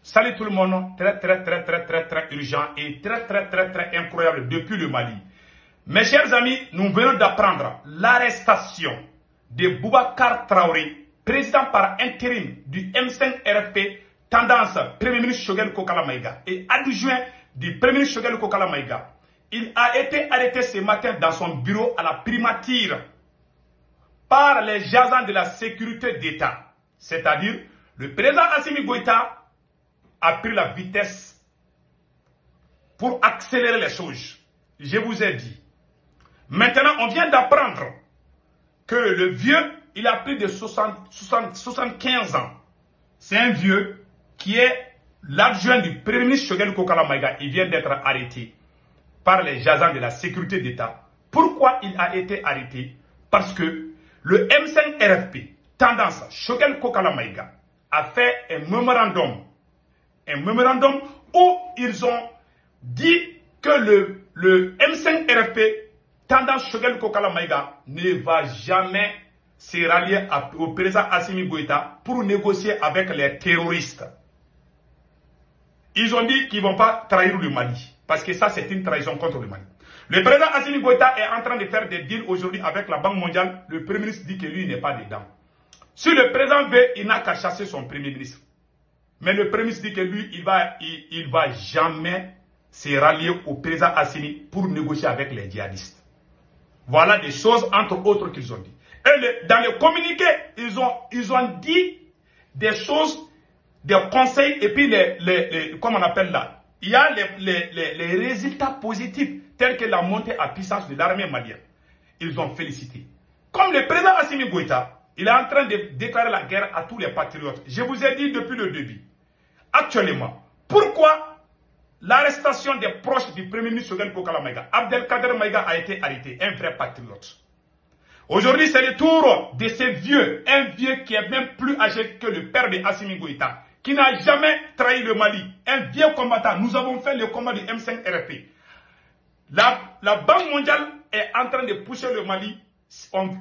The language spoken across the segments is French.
Salut tout le monde, très urgent et très incroyable depuis le Mali. Mes chers amis, nous venons d'apprendre l'arrestation de Boubacar Traoré, président par intérim du M5 RFP, tendance Premier ministre Choguel Kokala Maïga et adjoint du Premier ministre Choguel Kokala Maïga. Il a été arrêté ce matin dans son bureau à la primature par les agents de la sécurité d'État. C'est-à-dire, le président Assimi Goïta a pris la vitesse pour accélérer les choses. Je vous ai dit. Maintenant, on vient d'apprendre que le vieux, il a plus de 75 ans. C'est un vieux qui est l'adjoint du Premier ministre Choguel Kokala Maïga. Il vient d'être arrêté par les agents de la sécurité d'État. Pourquoi il a été arrêté? Parce que le M5 RFP, tendance Choguel Kokala Maïga, a fait un mémorandum où ils ont dit que le M5 RFP, tendance Choguel Kokala Maïga, ne va jamais se rallier au président Assimi Goïta pour négocier avec les terroristes. Ils ont dit qu'ils ne vont pas trahir le Mali, parce que ça c'est une trahison contre le Mali. Le président Assimi Goïta est en train de faire des deals aujourd'hui avec la Banque mondiale. Le Premier ministre dit que lui n'est pas dedans. Si le président veut, il n'a qu'à chasser son Premier ministre. Mais le Premier ministre dit que lui, il va jamais se rallier au président Assimi pour négocier avec les djihadistes. Voilà des choses, entre autres, qu'ils ont dit. Et dans le communiqué, ils ont dit des choses, des conseils, et puis comment on appelle là, il y a les résultats positifs, tels que la montée à puissance de l'armée malienne. Ils ont félicité. Comme le président Assimi Goïta, il est en train de déclarer la guerre à tous les patriotes. Je vous ai dit depuis le début. Actuellement, pourquoi l'arrestation des proches du Premier ministre Choguel Kokala Maïga, Abdelkader Maïga, a été arrêté, un vrai patriote. Aujourd'hui, c'est le tour de ce vieux, un vieux qui est même plus âgé que le père de Assimi Goïta, qui n'a jamais trahi le Mali, un vieux combattant. Nous avons fait le combat du M5 RFP. La Banque mondiale est en train de pousser le Mali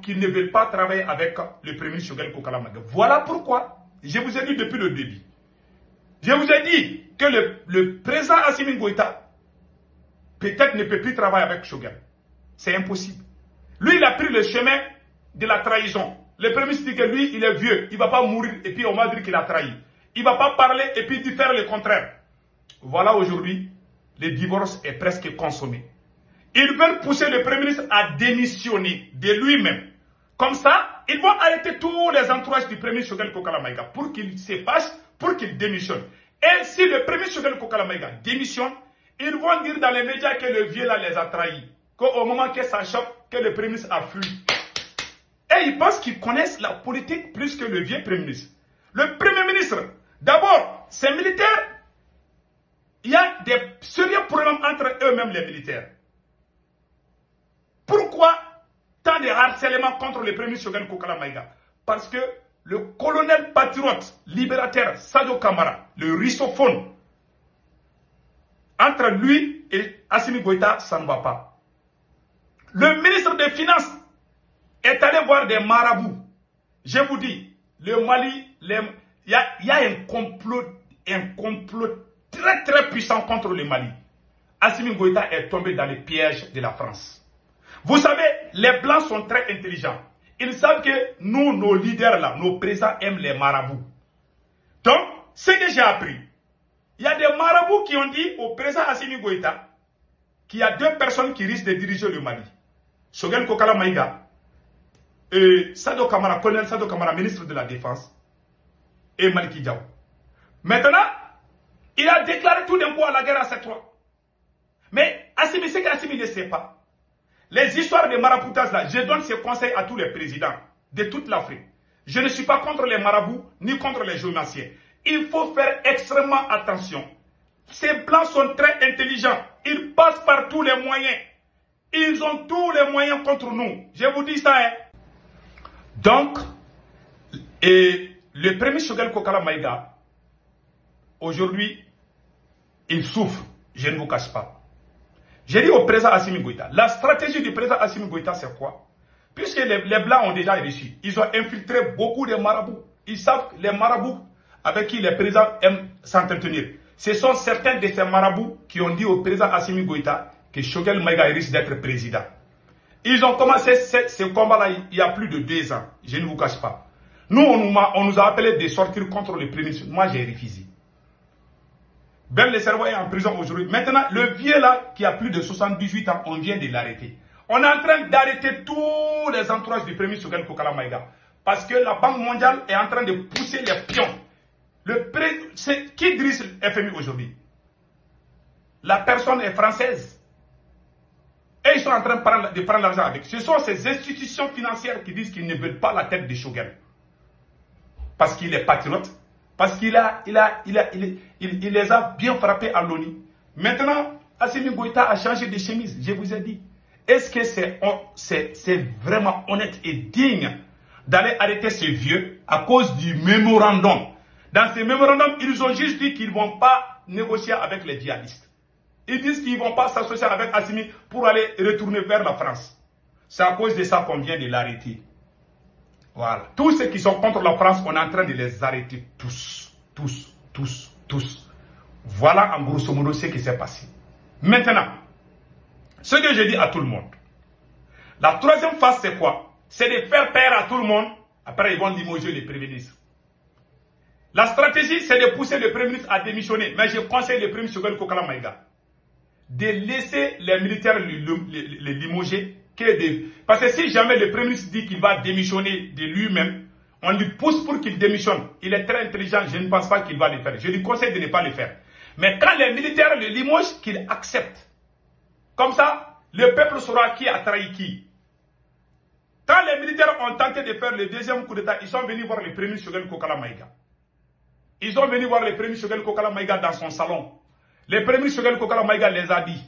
qu'ils ne veulent pas travailler avec le Premier ministre Choguel Kokala Maïga. Voilà pourquoi je vous ai dit depuis le début. Je vous ai dit que le président Assimi Goïta peut-être ne peut plus travailler avec Choguel. C'est impossible. Lui, il a pris le chemin de la trahison. Le Premier ministre dit que lui, il est vieux. Il ne va pas mourir et puis on va dire qu'il a trahi. Il ne va pas parler et puis faire le contraire. Voilà aujourd'hui, le divorce est presque consommé. Ils veulent pousser le Premier ministre à démissionner de lui-même. Comme ça, ils vont arrêter tous les entourages du Premier ministre Choguel Kokala Maïga pour qu'il se fâche, pour qu'il démissionne. Et si le Premier ministre Choguel Kokala Maïga démissionne, ils vont dire dans les médias que le vieux là les a trahis. Qu'au moment que ça choque, que le Premier ministre a fui. Et ils pensent qu'ils connaissent la politique plus que le vieux Premier ministre. Le Premier ministre, d'abord, ces militaires, il y a des sérieux problèmes entre eux-mêmes les militaires. Pourquoi tant de harcèlement contre le Premier ministre Choguel Kokala Maïga? Parce que le colonel patriote libérateur Sadio Kamara, le russophone, entre lui et Assimi Goïta, ça ne va pas. Le ministre des Finances est allé voir des marabouts. Je vous dis, le Mali, il y a un complot très puissant contre le Mali. Assimi Goïta est tombé dans les pièges de la France. Vous savez, les Blancs sont très intelligents. Ils savent que nous, nos leaders là, nos présidents aiment les marabouts. Donc, ce que j'ai appris, il y a des marabouts qui ont dit au président Assimi Goïta qu'il y a deux personnes qui risquent de diriger le Mali. Choguel Kokala Maïga et Sadio Kamara, colonel Sadio Kamara, ministre de la Défense, et Maliki Diaw. Maintenant, il a déclaré tout d'un coup à la guerre à ces trois. Mais Assimi, c'est qu'Assimi ne sait pas. Les histoires de maraboutage là, je donne ces conseils à tous les présidents de toute l'Afrique. Je ne suis pas contre les marabouts ni contre les géomanciens. Il faut faire extrêmement attention. Ces blancs sont très intelligents. Ils passent par tous les moyens. Ils ont tous les moyens contre nous. Je vous dis ça. Hein. Donc, le premier Choguel Kokala Maïga, aujourd'hui, il souffre. Je ne vous cache pas. J'ai dit au président Assimi Goïta, la stratégie du président Assimi Goïta, c'est quoi? Puisque les Blancs ont déjà réussi, ils ont infiltré beaucoup de marabouts. Ils savent que les marabouts, avec qui les présidents aiment s'entretenir. Ce sont certains de ces marabouts qui ont dit au président Assimi Goïta que Choguel Maïga risque d'être président. Ils ont commencé ce combat-là il y a plus de 2 ans. Je ne vous cache pas. Nous, on nous a appelé de sortir contre le premier ministre. Moi, j'ai refusé. Ben Le Cerveau est en prison aujourd'hui. Maintenant, le vieux là, qui a plus de 78 ans, on vient de l'arrêter. On est en train d'arrêter tous les entourages du premier ministre Choguel Kokala Maïga. Parce que la Banque mondiale est en train de pousser les pions. Qui dirige le FMI aujourd'hui? La personne est française. Et ils sont en train de prendre l'argent avec. Ce sont ces institutions financières qui disent qu'ils ne veulent pas la tête de Choguel. Parce qu'il est patriote. Parce qu'il les a bien frappés à l'ONU. Maintenant, Assimi Goïta a changé de chemise. Je vous ai dit. Est-ce que c'est vraiment honnête et digne d'aller arrêter ces vieux à cause du mémorandum? Dans ces mémorandums, ils ont juste dit qu'ils ne vont pas négocier avec les djihadistes. Ils disent qu'ils ne vont pas s'associer avec Assimi pour aller retourner vers la France. C'est à cause de ça qu'on vient de l'arrêter. Voilà. Tous ceux qui sont contre la France, on est en train de les arrêter tous. Tous. Voilà en grosso modo ce qui s'est passé. Maintenant, ce que je dis à tout le monde. La troisième phase, c'est quoi? C'est de faire peur à tout le monde. Après, ils vont limoger les premiers ministres. La stratégie, c'est de pousser le premier ministre à démissionner. Mais je conseille le premier ministre Choguel Kokala Maïga de laisser les militaires les limoger. Parce que si jamais le premier ministre dit qu'il va démissionner de lui-même, on lui pousse pour qu'il démissionne. Il est très intelligent, je ne pense pas qu'il va le faire. Je lui conseille de ne pas le faire. Mais quand les militaires le limogent, qu'il accepte. Comme ça, le peuple saura qui a trahi qui. Quand les militaires ont tenté de faire le deuxième coup d'État, ils sont venus voir le premier ministre Choguel Kokala Maïga. Ils sont venus voir le premier ministre Choguel Kokala Maïga dans son salon. Le premier ministre Choguel Kokala Maïga les a dit: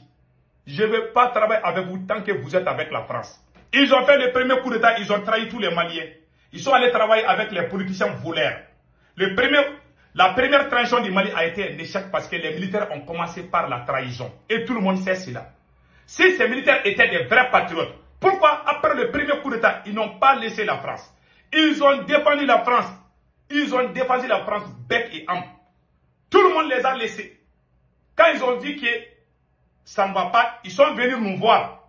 je ne vais pas travailler avec vous tant que vous êtes avec la France. Ils ont fait le premier coup d'État, ils ont trahi tous les Maliens. Ils sont allés travailler avec les politiciens voleurs. La première transition du Mali a été un échec parce que les militaires ont commencé par la trahison. Et tout le monde sait cela. Si ces militaires étaient des vrais patriotes, pourquoi après le premier coup d'État, ils n'ont pas laissé la France? Ils ont défendu la France. Ils ont défendu la France bec et âme. Tout le monde les a laissés. Quand ils ont dit que ça ne va pas, ils sont venus nous voir.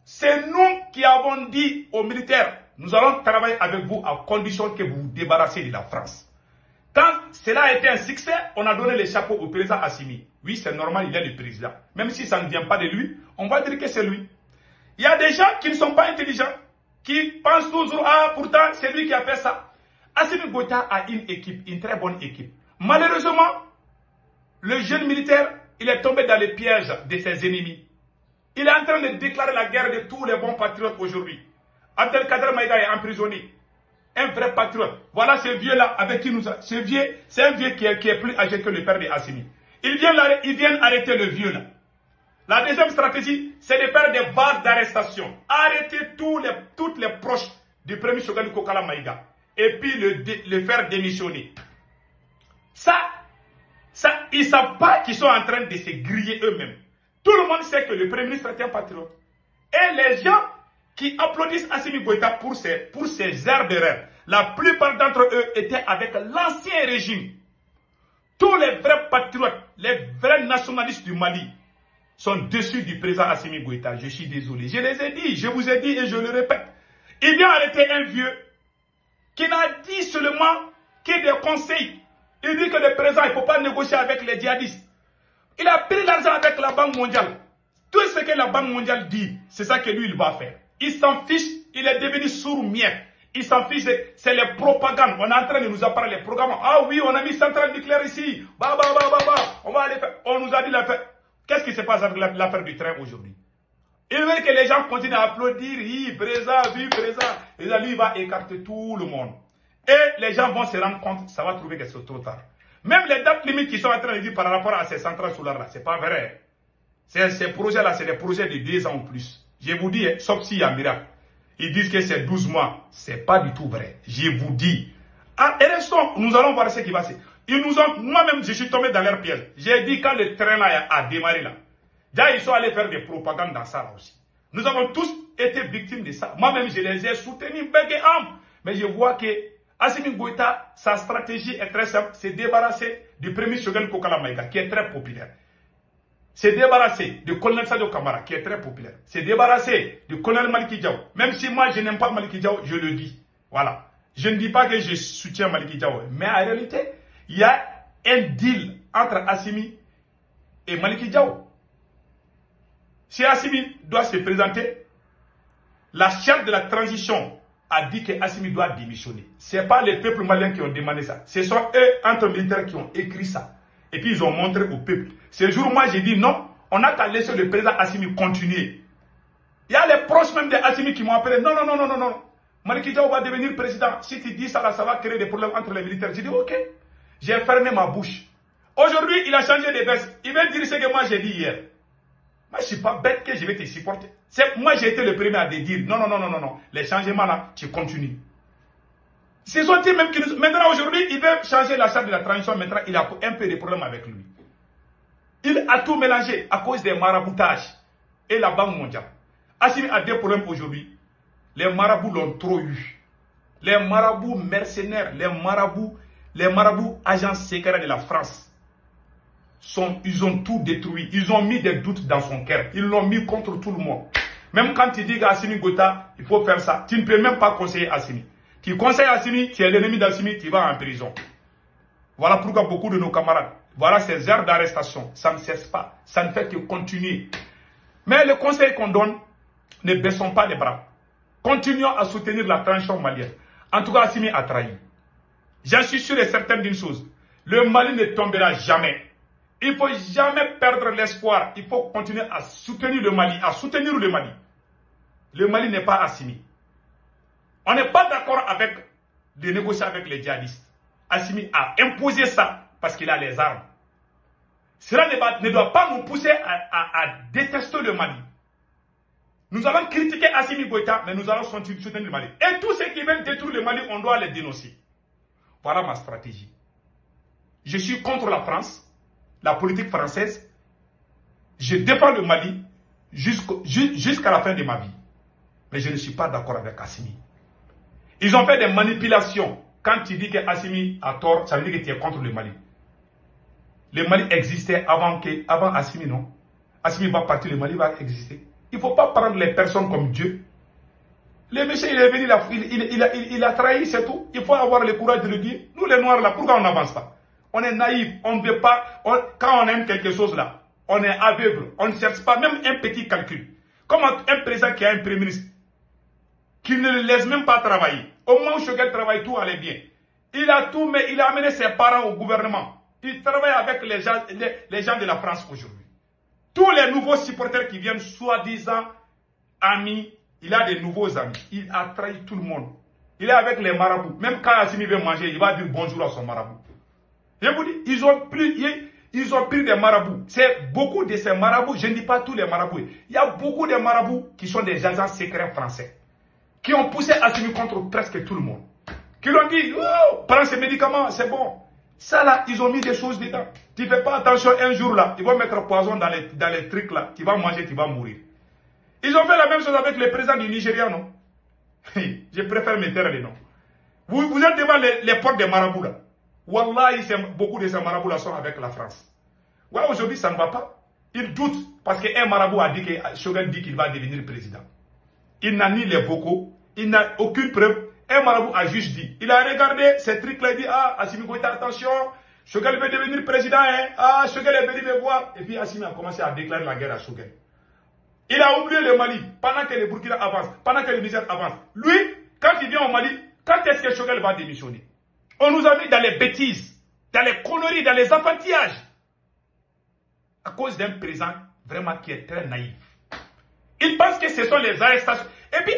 C'est nous qui avons dit aux militaires: nous allons travailler avec vous à condition que vous vous débarrassez de la France. Quand cela a été un succès, on a donné le chapeau au président Assimi. Oui, c'est normal, il est le président. Même si ça ne vient pas de lui, on va dire que c'est lui. Il y a des gens qui ne sont pas intelligents, qui pensent toujours: ah, pourtant, c'est lui qui a fait ça. Assimi Goïta a une équipe, une très bonne équipe. Malheureusement, le jeune militaire, il est tombé dans les pièges de ses ennemis. Il est en train de déclarer la guerre de tous les bons patriotes aujourd'hui. Abdelkader Maïga est emprisonné. Un vrai patriote. Voilà ce vieux-là avec qui nous... Ce vieux, c'est un vieux qui est plus âgé que le père de Assimi. Ils viennent arrêter le vieux-là. La deuxième stratégie, c'est de faire des vagues d'arrestation. Arrêter toutes les proches du premier Choguel Kokala Maïga. Et puis le faire démissionner. Ça, ils ne savent pas qu'ils sont en train de se griller eux-mêmes. Tout le monde sait que le premier ministre est un patriote. Et les gens qui applaudissent Assimi Goïta pour ses airs de rêve, la plupart d'entre eux étaient avec l'ancien régime. Tous les vrais patriotes, les vrais nationalistes du Mali sont dessus du président Assimi Goïta. Je suis désolé. Je les ai dit, je vous ai dit et je le répète. Il vient arrêter un vieux qui n'a dit seulement que des conseils. Il dit que le président, il ne faut pas négocier avec les djihadistes. Il a pris l'argent avec la Banque mondiale. Tout ce que la Banque mondiale dit, c'est ça que lui, il va faire. Il s'en fiche, il est devenu sourd-muet. Il s'en fiche, c'est les propagandes. On est en train de nous apprendre les programmes. Ah oui, on a mis centrale nucléaire ici. On va aller faire. On nous a dit l'affaire. Qu'est-ce qui se passe avec l'affaire du train aujourd'hui? Il veut que les gens continuent à applaudir. Oui, présent, oui, présent. Et là, lui, il va écarter tout le monde. Et les gens vont se rendre compte, ça va trouver que c'est trop tard. Même les dates limites qui sont en train de dire par rapport à ces centrales solaires-là, c'est pas vrai. Ces projets-là, c'est des projets de 10 ans ou plus. Je vous dis, sauf s'il y a un miracle. Ils disent que c'est 12 mois. C'est pas du tout vrai. Je vous dis. À élection, nous allons voir ce qui va se passer. Ils nous ont, moi-même, je suis tombé dans leur piège. J'ai dit quand le train là a démarré là. Déjà, ils sont allés faire des propagandes dans ça là aussi. Nous avons tous été victimes de ça. Moi-même, je les ai soutenus bec et âme. Mais je vois que Assimi Goïta, sa stratégie est très simple, c'est débarrasser du premier Choguel Kokala Maïga, qui est très populaire. C'est débarrasser du colonel Sadio Kamara, qui est très populaire. C'est débarrasser du colonel Maliki Diaw. Même si moi, je n'aime pas Maliki Diaw, je le dis. Voilà. Je ne dis pas que je soutiens Maliki Diaw. Mais en réalité, il y a un deal entre Assimi et Maliki Diaw. Si Assimi doit se présenter, la charte de la transition a dit que Assimi doit démissionner. Ce n'est pas les peuples maliens qui ont demandé ça. Ce sont eux, entre militaires, qui ont écrit ça. Et puis ils ont montré au peuple. Ce jour, moi j'ai dit non, on n'a qu'à laisser le président Assimi continuer. Il y a les proches même de Assimi qui m'ont appelé. Non, non, non, non, non, non. Maliki Diaw va devenir président. Si tu dis ça, là, ça va créer des problèmes entre les militaires. J'ai dit ok. J'ai fermé ma bouche. Aujourd'hui, il a changé de veste. Il va dire ce que moi j'ai dit hier. Moi, je ne suis pas bête que je vais te supporter. Moi, j'ai été le premier à te dire non, non, non, non, non, non. Les changements là, tu continues. Ce sont eux même qui nous... Maintenant, aujourd'hui, il veut changer la charte de la transition. Maintenant, il a un peu de problèmes avec lui. Il a tout mélangé à cause des maraboutages et la Banque mondiale. Assimi a des problèmes aujourd'hui. Les marabouts l'ont trop eu. Les marabouts mercenaires, les marabouts agents secrets de la France, ils ont tout détruit. Ils ont mis des doutes dans son cœur. Ils l'ont mis contre tout le monde. Même quand tu dis qu'Assimi Goïta, il faut faire ça, tu ne peux même pas conseiller Assimi. Tu conseilles Assimi, tu es l'ennemi d'Assimi, tu vas en prison. Voilà pourquoi beaucoup de nos camarades, voilà ces heures d'arrestation, ça ne cesse pas. Ça ne fait que continuer. Mais le conseil qu'on donne, ne baissons pas les bras. Continuons à soutenir la transition malienne. En tout cas, Assimi a trahi. J'en suis sûr et certain d'une chose. Le Mali ne tombera jamais. Il ne faut jamais perdre l'espoir. Il faut continuer à soutenir le Mali. Le Mali n'est pas Assimi. On n'est pas d'accord avec de négocier avec les djihadistes. Assimi a imposé ça parce qu'il a les armes. Cela ne doit pas nous pousser à détester le Mali. Nous allons critiquer Assimi Goïta, mais nous allons soutenir le Mali. Et tous ceux qui veulent détruire le Mali, on doit les dénoncer. Voilà ma stratégie. Je suis contre la France, la politique française. Je défends le Mali jusqu'à la fin de ma vie. Mais je ne suis pas d'accord avec Assimi. Ils ont fait des manipulations. Quand tu dis que Assimi a tort, ça veut dire que tu es contre le Mali. Le Mali existait avant Assimi, non? Assimi va partir, le Mali va exister. Il ne faut pas prendre les personnes comme Dieu. Le monsieur, il est venu, il a trahi, c'est tout. Il faut avoir le courage de le dire. Nous, les Noirs, là, pourquoi on n'avance pas? On est naïf, on ne veut pas. Quand on aime quelque chose, là, on est aveugle. On ne cherche pas même un petit calcul. Comme un président qui a un premier ministre, qui ne le laisse même pas travailler. Au moment où Choguel travaille, tout allait bien. Il a tout, mais il a amené ses parents au gouvernement. Il travaille avec les gens de la France aujourd'hui. Tous les nouveaux supporters qui viennent, soi-disant amis, il a des nouveaux amis. Il a trahi tout le monde. Il est avec les marabouts. Même quand Assimi veut manger, il va dire bonjour à son marabout. Je vous dis, ils ont pris des marabouts. C'est beaucoup de ces marabouts, je ne dis pas tous les marabouts. Il y a beaucoup de marabouts qui sont des agents secrets français. Qui ont poussé Assimi contre presque tout le monde. Qui l'ont dit, oh, prends ces médicaments, c'est bon. Ça là, ils ont mis des choses dedans. Tu ne fais pas attention un jour là, ils vont mettre poison dans les trucs là. Tu vas manger, tu vas mourir. Ils ont fait la même chose avec le président du Nigeria, non? Je préfère me taire les noms. Vous êtes devant les portes des marabouts là. Wallahi, beaucoup de ces marabouts là sont avec la France. Ouais, aujourd'hui ça ne va pas. Ils doutent parce qu'un marabout a dit que Choguel dit qu'il va devenir président. Il n'a ni les vocaux, il n'a aucune preuve. Un marabout a juste dit. Il a regardé ces trucs-là, il dit, ah, Assimi Goïta, attention, Choguel veut devenir président, hein. Ah, Choguel est venu me voir. Et puis Assimi a commencé à déclarer la guerre à Choguel. Il a oublié le Mali pendant que le Burkina avance, pendant que le Niger avance. Lui, quand il vient au Mali, quand est-ce que Choguel va démissionner? On nous a mis dans les bêtises, dans les conneries, dans les enfantillages. À cause d'un président vraiment qui est très naïf. Il pense que ce sont les arrestations. Et puis,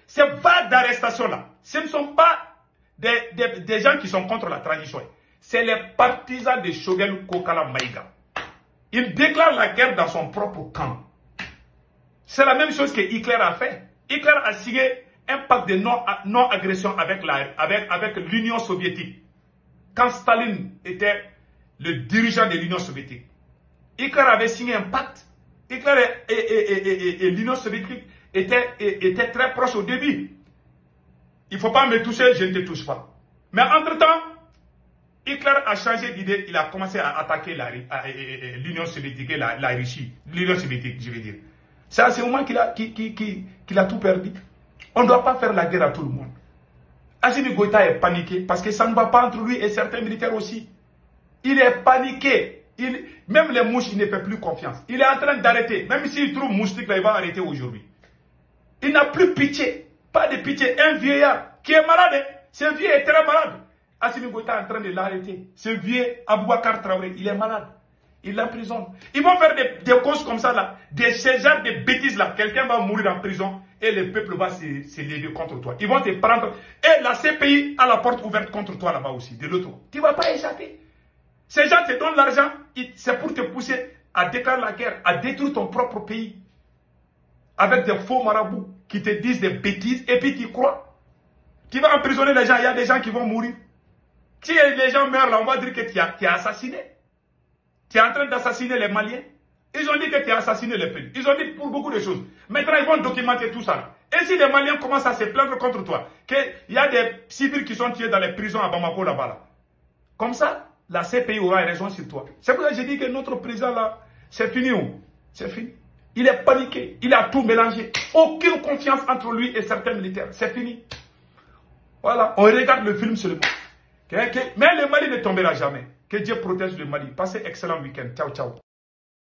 ces vagues d'arrestations-là, ce ne sont pas des gens qui sont contre la transition. C'est les partisans de Choguel Kokala Maïga. Il déclare la guerre dans son propre camp. C'est la même chose que Hitler a fait. Hitler a signé un pacte de non-agression avec l'Union soviétique. Quand Staline était le dirigeant de l'Union soviétique, Hitler avait signé un pacte. Hitler et l'Union soviétique étaient très proches au début. Il ne faut pas me toucher, je ne te touche pas. Mais entre-temps, Hitler a changé d'idée, il a commencé à attaquer l'Union soviétique et la Russie. L'Union soviétique, je veux dire. C'est à ce moment qu'il a tout perdu. On ne doit pas faire la guerre à tout le monde. Assimi Goïta est paniqué parce que ça ne va pas entre lui et certains militaires aussi. Il est paniqué. Même les mouches, il ne fait plus confiance. Il est en train d'arrêter. Même s'il trouve moustique, là, il va arrêter aujourd'hui. Il n'a plus pitié. Pas de pitié. Un vieillard qui est malade. Ce vieux est très malade. Assimi Goïta est en train de l'arrêter. Ce vieux Aboubacar Traoré, il est malade. Il l'emprisonne. Ils vont faire des causes comme ça, là. Ce genre de bêtises, là. Quelqu'un va mourir en prison et le peuple va se lever contre toi. Ils vont te prendre. Et la CPI a la porte ouverte contre toi là-bas aussi, de l'autre. Tu ne vas pas échapper. Ces gens te donnent l'argent, c'est pour te pousser à déclarer la guerre, à détruire ton propre pays. Avec des faux marabouts qui te disent des bêtises et puis tu crois. Tu vas emprisonner les gens, il y a des gens qui vont mourir. Si les gens meurent là, on va dire que tu as assassiné. Tu es en train d'assassiner les Maliens. Ils ont dit que tu as assassiné les pays. Ils ont dit pour beaucoup de choses. Maintenant, ils vont documenter tout ça. Et si les Maliens commencent à se plaindre contre toi, qu'il y a des civils qui sont tués dans les prisons à Bamako là-bas, là. Comme ça, la CPI aura raison sur toi. C'est pour ça que j'ai dit que notre président là, c'est fini. C'est fini. Il est paniqué. Il a tout mélangé. Aucune confiance entre lui et certains militaires. C'est fini. Voilà. On regarde le film seulement. Mais le Mali ne tombera jamais. Que Dieu protège le Mali. Passez un excellent week-end. Ciao, ciao.